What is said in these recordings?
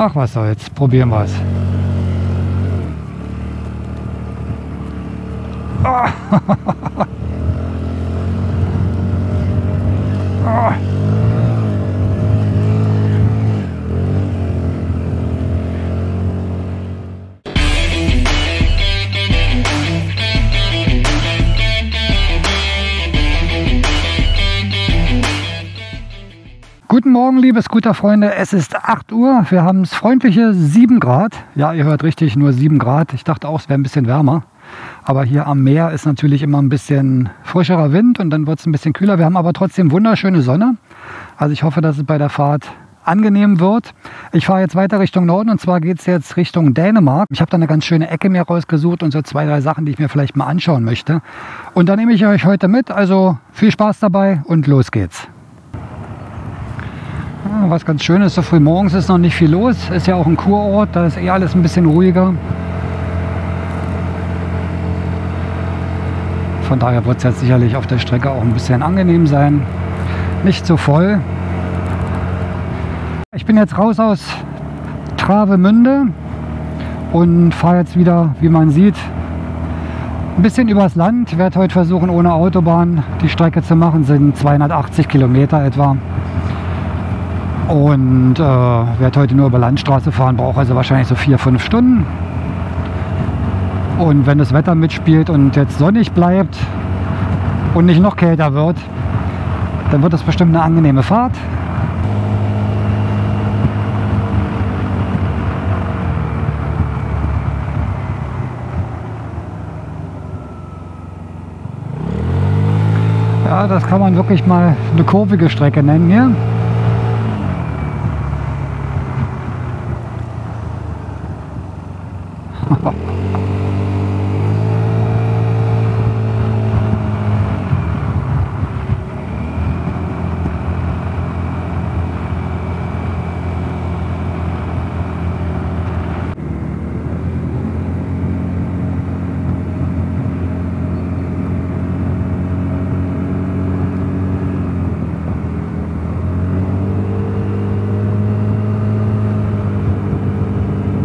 Ach, was soll's, probieren wir es. Ah. Ah. Guten Morgen, liebe Scooterfreunde. Es ist 8 Uhr. Wir haben es freundliche 7 Grad. Ja, ihr hört richtig, nur 7 Grad. Ich dachte auch, es wäre ein bisschen wärmer. Aber hier am Meer ist natürlich immer ein bisschen frischerer Wind und dann wird es ein bisschen kühler. Wir haben aber trotzdem wunderschöne Sonne. Also ich hoffe, dass es bei der Fahrt angenehm wird. Ich fahre jetzt weiter Richtung Norden und zwar geht es jetzt Richtung Dänemark. Ich habe da eine ganz schöne Ecke mir rausgesucht und so 2, 3 Sachen, die ich mir vielleicht mal anschauen möchte. Und da nehme ich euch heute mit. Also viel Spaß dabei und los geht's. Was ganz schön ist, so früh morgens ist noch nicht viel los. Ist ja auch ein Kurort, da ist alles ein bisschen ruhiger. Von daher wird es jetzt sicherlich auf der Strecke auch ein bisschen angenehm sein. Nicht so voll. Ich bin jetzt raus aus Travemünde und fahre jetzt wieder, wie man sieht, ein bisschen übers Land. Ich werde heute versuchen, ohne Autobahn die Strecke zu machen. Sind 280 Kilometer etwa. Und werde heute nur über Landstraße fahren, brauche also wahrscheinlich so 4, 5 Stunden. Und wenn das Wetter mitspielt und jetzt sonnig bleibt und nicht noch kälter wird, dann wird das bestimmt eine angenehme Fahrt. Ja, das kann man wirklich mal eine kurvige Strecke nennen hier.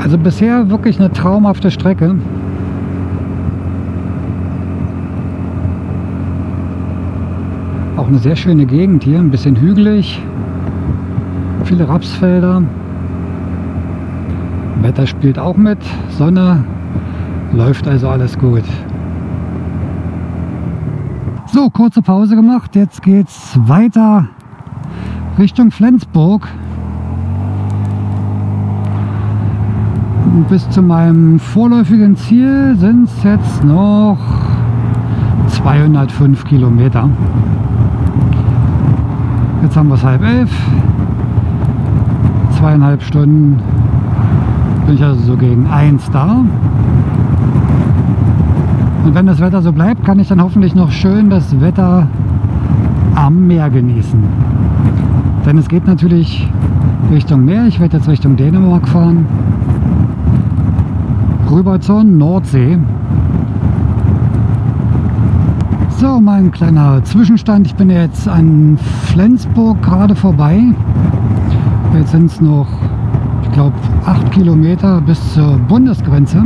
Also bisher wirklich eine traumhafte Strecke. Auch eine sehr schöne Gegend hier, ein bisschen hügelig, viele Rapsfelder. Wetter spielt auch mit, Sonne, läuft also alles gut. So, kurze Pause gemacht, jetzt geht's weiter Richtung Flensburg. Bis zu meinem vorläufigen Ziel sind es jetzt noch 205 Kilometer. Jetzt haben wir es 10:30. 2,5 Stunden bin ich also so gegen 1 da. Und wenn das Wetter so bleibt, kann ich dann hoffentlich noch schön das Wetter am Meer genießen. Denn es geht natürlich Richtung Meer. Ich werde jetzt Richtung Dänemark fahren. Rüber zur Nordsee. So, mein kleiner Zwischenstand. Ich bin jetzt an Flensburg gerade vorbei. Jetzt sind es noch, ich glaube, 8 Kilometer bis zur Bundesgrenze.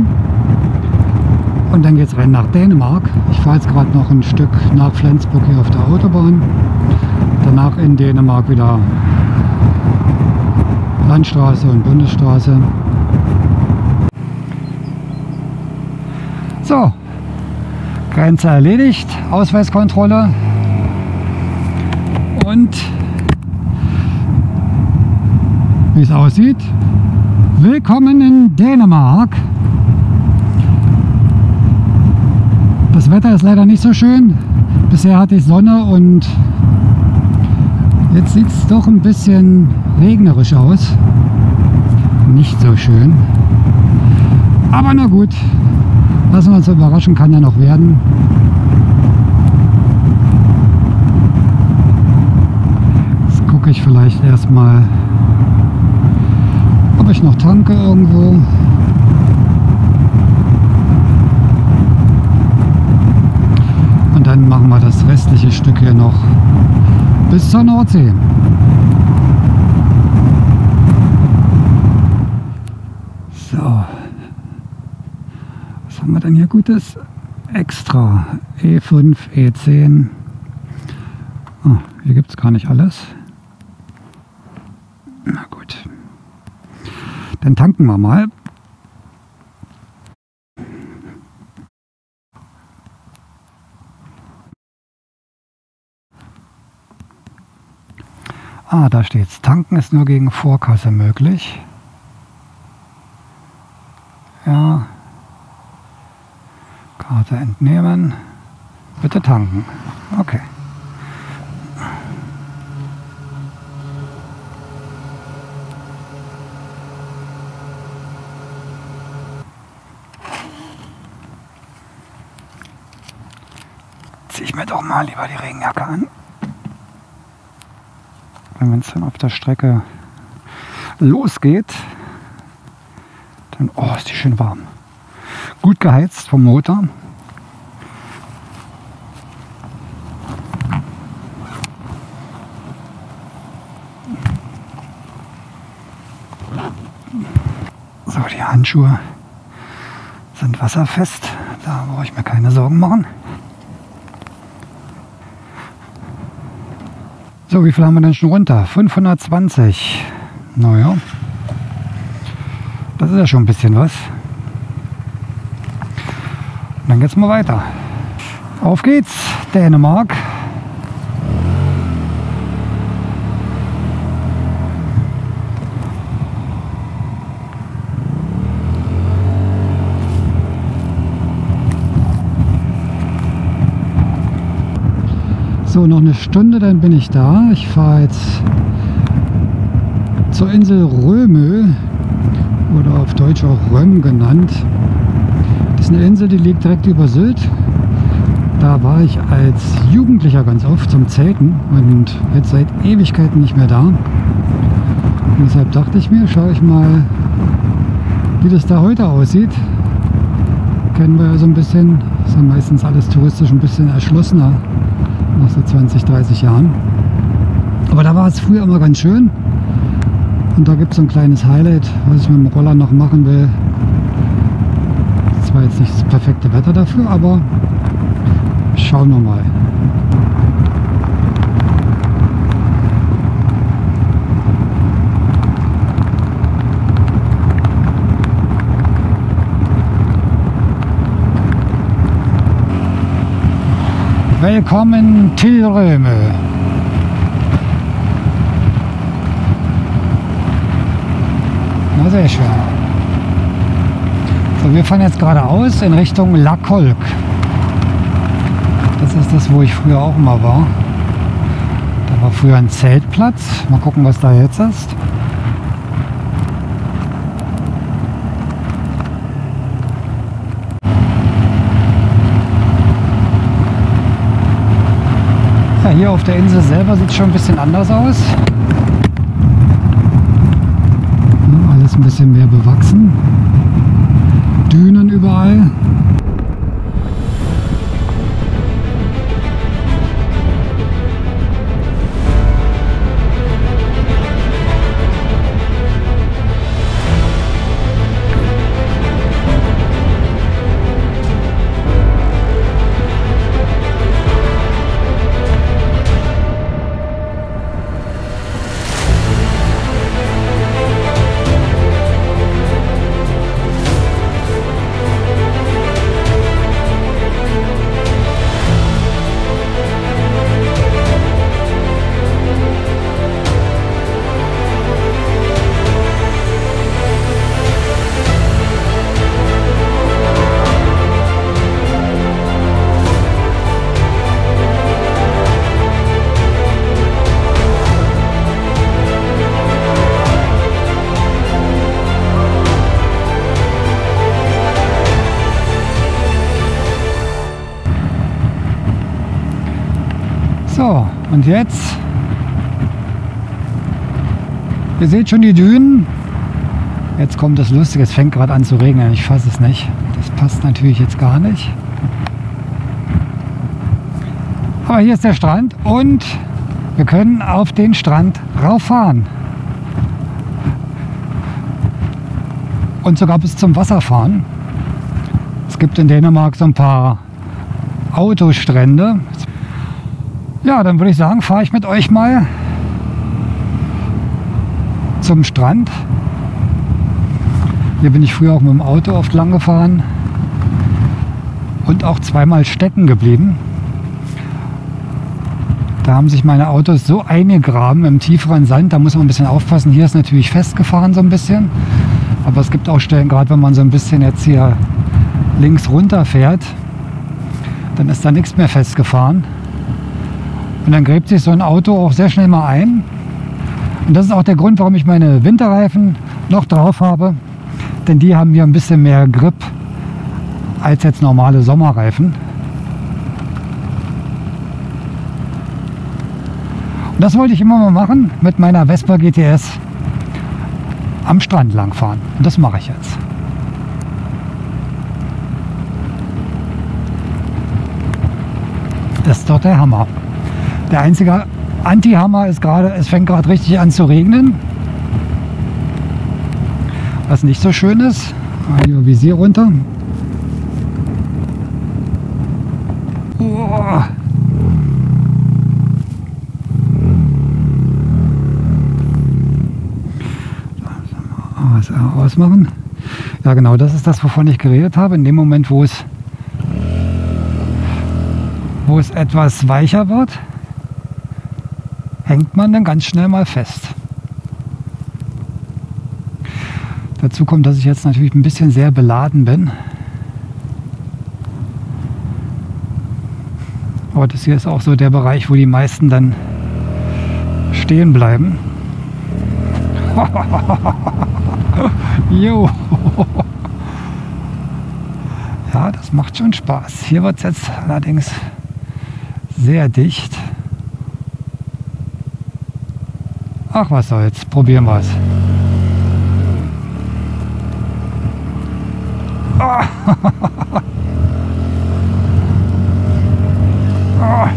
Und dann geht es rein nach Dänemark. Ich fahre jetzt gerade noch ein Stück nach Flensburg hier auf der Autobahn. Danach in Dänemark wieder Landstraße und Bundesstraße. So, Grenze erledigt, Ausweiskontrolle und wie es aussieht, willkommen in Dänemark. Das Wetter ist leider nicht so schön, bisher hatte ich Sonne und jetzt sieht es doch ein bisschen regnerisch aus, nicht so schön, aber na gut. Lassen wir uns überraschen, kann ja noch werden. Jetzt gucke ich vielleicht erstmal, ob ich noch tanke irgendwo. Und dann machen wir das restliche Stück hier noch bis zur Nordsee. haben wir denn hier Gutes? Extra E5, E10. Oh, hier gibt es gar nicht alles. Na gut. Dann tanken wir mal. Ah, da steht's. Tanken ist nur gegen Vorkasse möglich. Ja. Karte entnehmen. Bitte tanken. Okay. Ziehe ich mir doch mal lieber die Regenjacke an. Wenn es dann auf der Strecke losgeht, dann, oh, ist die schön warm. Gut geheizt vom Motor. So, die Handschuhe sind wasserfest. Da brauche ich mir keine Sorgen machen. So, wie viel haben wir denn schon runter? 520. Naja, das ist ja schon ein bisschen was. Und dann geht's mal weiter. Auf geht's, Dänemark. So, noch eine Stunde, dann bin ich da. Ich fahre jetzt zur Insel Römö oder auf Deutsch auch Röm genannt. Das ist eine Insel, die liegt direkt über Sylt. Da war ich als Jugendlicher ganz oft zum Zelten und jetzt seit Ewigkeiten nicht mehr da. Und deshalb dachte ich mir, schaue ich mal, wie das da heute aussieht. Kennen wir ja so ein bisschen, ist ja meistens alles touristisch ein bisschen erschlossener. Nach so 20, 30 Jahren. Aber da war es früher immer ganz schön. Und da gibt es so ein kleines Highlight, was ich mit dem Roller noch machen will. Zwar jetzt nicht das perfekte Wetter dafür, aber schauen wir mal. Willkommen til Römö. Na, sehr schön. So, wir fahren jetzt geradeaus in Richtung La Kolk. Das ist das, wo ich früher auch immer war. Da war früher ein Zeltplatz. Mal gucken, was da jetzt ist. Ja, hier auf der Insel selber sieht es schon ein bisschen anders aus. Ja, alles ein bisschen mehr bewachsen. Dünen überall. So, und jetzt, ihr seht schon die Dünen. Jetzt kommt das Lustige, es fängt gerade an zu regnen, ich fasse es nicht. Das passt natürlich jetzt gar nicht. Aber hier ist der Strand und wir können auf den Strand rauffahren. Und sogar bis zum Wasser fahren. Es gibt in Dänemark so ein paar Autostrände. Ja, dann würde ich sagen, fahre ich mit euch mal zum Strand. Hier bin ich früher auch mit dem Auto oft lang gefahren und auch zweimal stecken geblieben. Da haben sich meine Autos so eingegraben im tieferen Sand, da muss man ein bisschen aufpassen. Hier ist natürlich festgefahren so ein bisschen, aber es gibt auch Stellen, gerade wenn man so ein bisschen jetzt hier links runter fährt, dann ist da nichts mehr festgefahren. Und dann gräbt sich so ein Auto auch sehr schnell mal ein. Und das ist auch der Grund, warum ich meine Winterreifen noch drauf habe, denn die haben hier ein bisschen mehr Grip als jetzt normale Sommerreifen. Und das wollte ich immer mal machen, mit meiner Vespa GTS am Strand lang fahren. Und das mache ich jetzt. Das ist doch der Hammer. Der einzige Anti-Hammer ist gerade, es fängt gerade richtig an zu regnen. Was nicht so schön ist. Hier Visier runter. Oh. Ausmachen. Ja genau, das ist das, wovon ich geredet habe. In dem Moment, wo es etwas weicher wird, hängt man dann ganz schnell mal fest. Dazu kommt, dass ich jetzt natürlich ein bisschen sehr beladen bin. Aber das hier ist auch so der Bereich, wo die meisten dann stehen bleiben. Jo. Ja, das macht schon Spaß. Hier wird es jetzt allerdings sehr dicht. Ach, was soll's. Probieren wir es. Ah. Ah.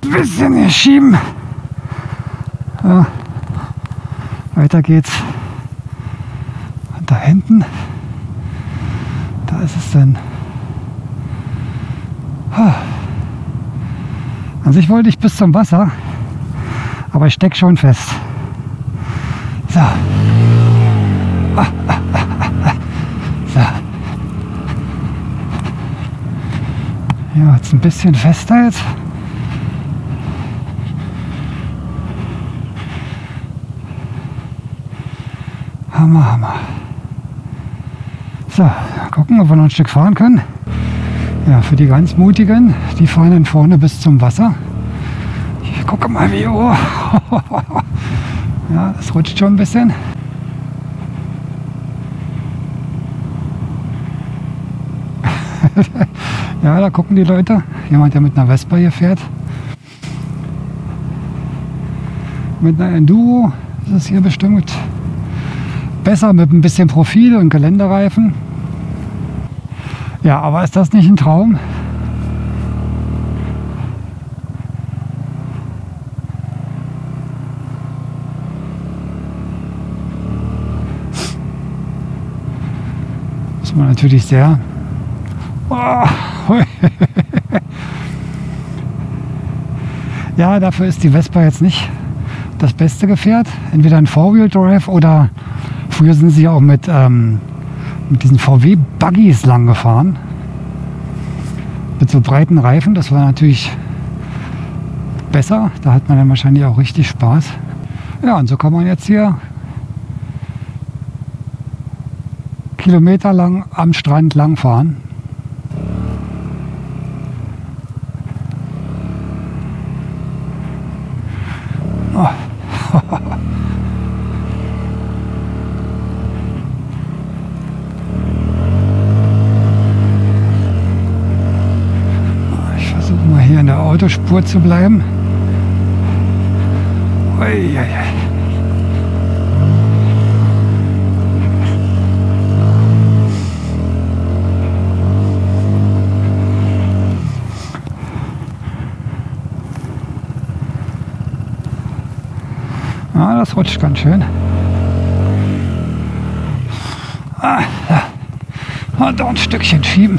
Bisschen hier schieben. Ja. Weiter geht's. Und da hinten, da ist es dann. An sich wollte ich bis zum Wasser, aber ich stecke schon fest. So. So. Ja, jetzt ein bisschen fester jetzt. Hammer, Hammer. So, gucken, ob wir noch ein Stück fahren können. Ja, für die ganz Mutigen, die fahren dann vorne bis zum Wasser. Ich gucke mal wie hoch. Ja, das rutscht schon ein bisschen. Ja, da gucken die Leute. Jemand, der mit einer Vespa hier fährt. Mit einer Enduro ist es hier bestimmt besser mit ein bisschen Profil und Geländereifen. Ja, aber ist das nicht ein Traum? Muss man natürlich sehr... Oh. Ja, dafür ist die Vespa jetzt nicht das beste Gefährt. Entweder ein Four-Wheel-Drive oder früher sind sie auch mit diesen VW-Buggies lang gefahren. Mit so breiten Reifen. Das war natürlich besser. Da hat man dann wahrscheinlich auch richtig Spaß. Ja, und so kann man jetzt hier kilometerlang am Strand lang fahren. Oh. Ich versuche mal Autospur zu bleiben. Uiuiui. Ja, das rutscht ganz schön. Ah, ja. Und da ein Stückchen schieben.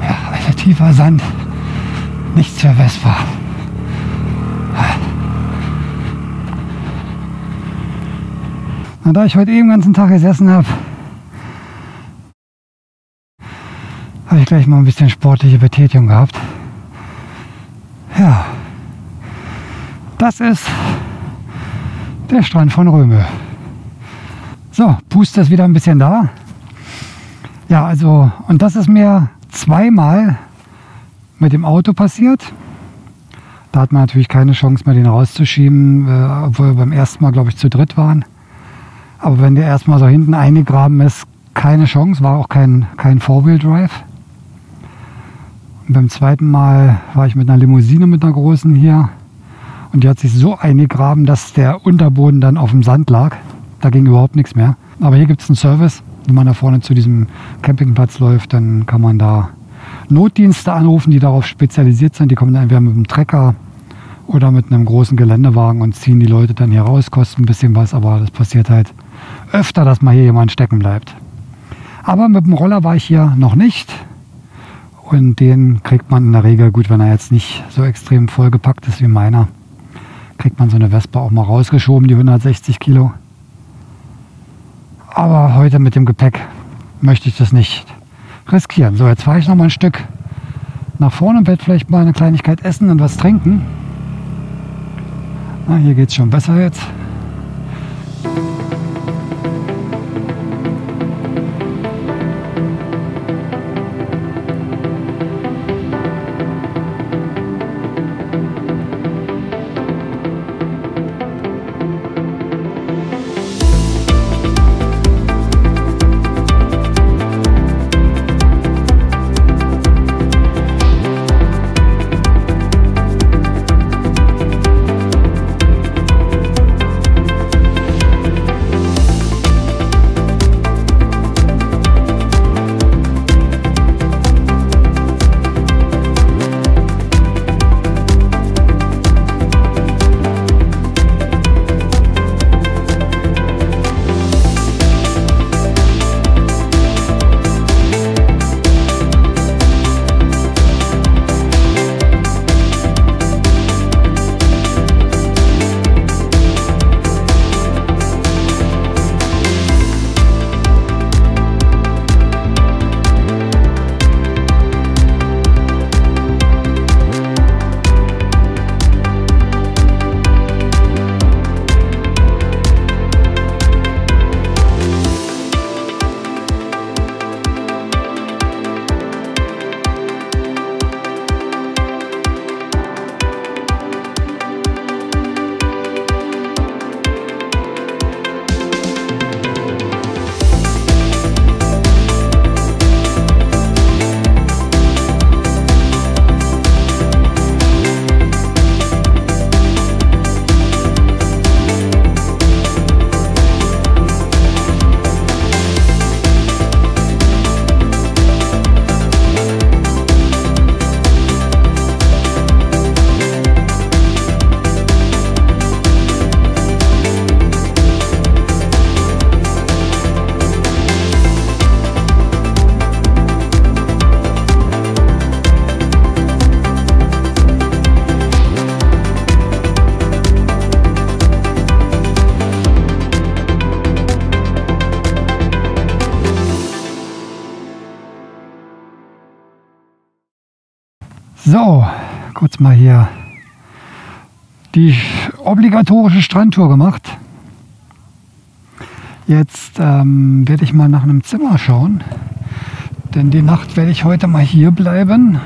Ja, also tiefer Sand. Nichts für Vespa. Na, da ich heute eben den ganzen Tag gesessen habe, habe ich gleich mal ein bisschen sportliche Betätigung gehabt. Ja, das ist der Strand von Röme. So, Puste ist wieder ein bisschen da. Ja, also, und das ist mir zweimal mit dem Auto passiert. Da hat man natürlich keine Chance mehr, den rauszuschieben, obwohl wir beim ersten Mal, glaube ich, zu dritt waren. Aber wenn der erstmal so hinten eingegraben ist, keine Chance, war auch kein Four-Wheel-Drive. Und beim zweiten Mal war ich mit einer Limousine, mit einer großen hier. Und die hat sich so eingegraben, dass der Unterboden dann auf dem Sand lag. Da ging überhaupt nichts mehr. Aber hier gibt es einen Service. Wenn man da vorne zu diesem Campingplatz läuft, dann kann man da Notdienste anrufen, die darauf spezialisiert sind. Die kommen dann entweder mit einem Trecker oder mit einem großen Geländewagen und ziehen die Leute dann hier raus. Kostet ein bisschen was, aber das passiert halt öfter, dass mal hier jemand stecken bleibt. Aber mit dem Roller war ich hier noch nicht. Und den kriegt man in der Regel, gut, wenn er jetzt nicht so extrem vollgepackt ist wie meiner, kriegt man so eine Vespa auch mal rausgeschoben, die 160 Kilo. Aber heute mit dem Gepäck möchte ich das nicht riskieren. So, jetzt fahre ich noch mal ein Stück nach vorne und werde vielleicht mal eine Kleinigkeit essen und was trinken. Na, hier geht es schon besser jetzt. So, kurz mal hier die obligatorische Strandtour gemacht. Jetzt werde ich mal nach einem Zimmer schauen, denn die Nacht werde ich heute mal hier bleiben.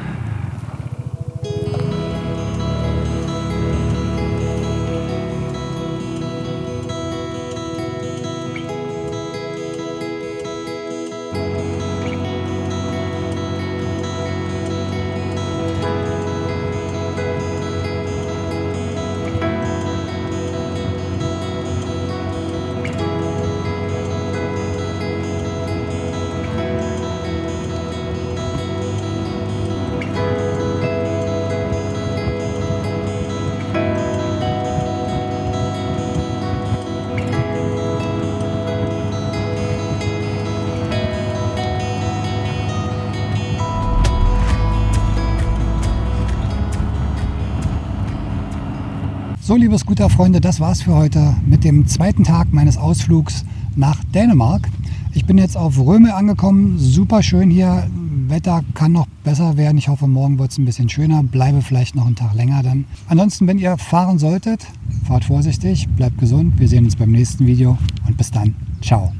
So, liebe Scooterfreunde, das war's für heute mit dem zweiten Tag meines Ausflugs nach Dänemark. Ich bin jetzt auf Römel angekommen, super schön hier. Wetter kann noch besser werden. Ich hoffe, morgen wird es ein bisschen schöner. Bleibe vielleicht noch einen Tag länger dann. Ansonsten, wenn ihr fahren solltet, fahrt vorsichtig, bleibt gesund. Wir sehen uns beim nächsten Video und bis dann. Ciao.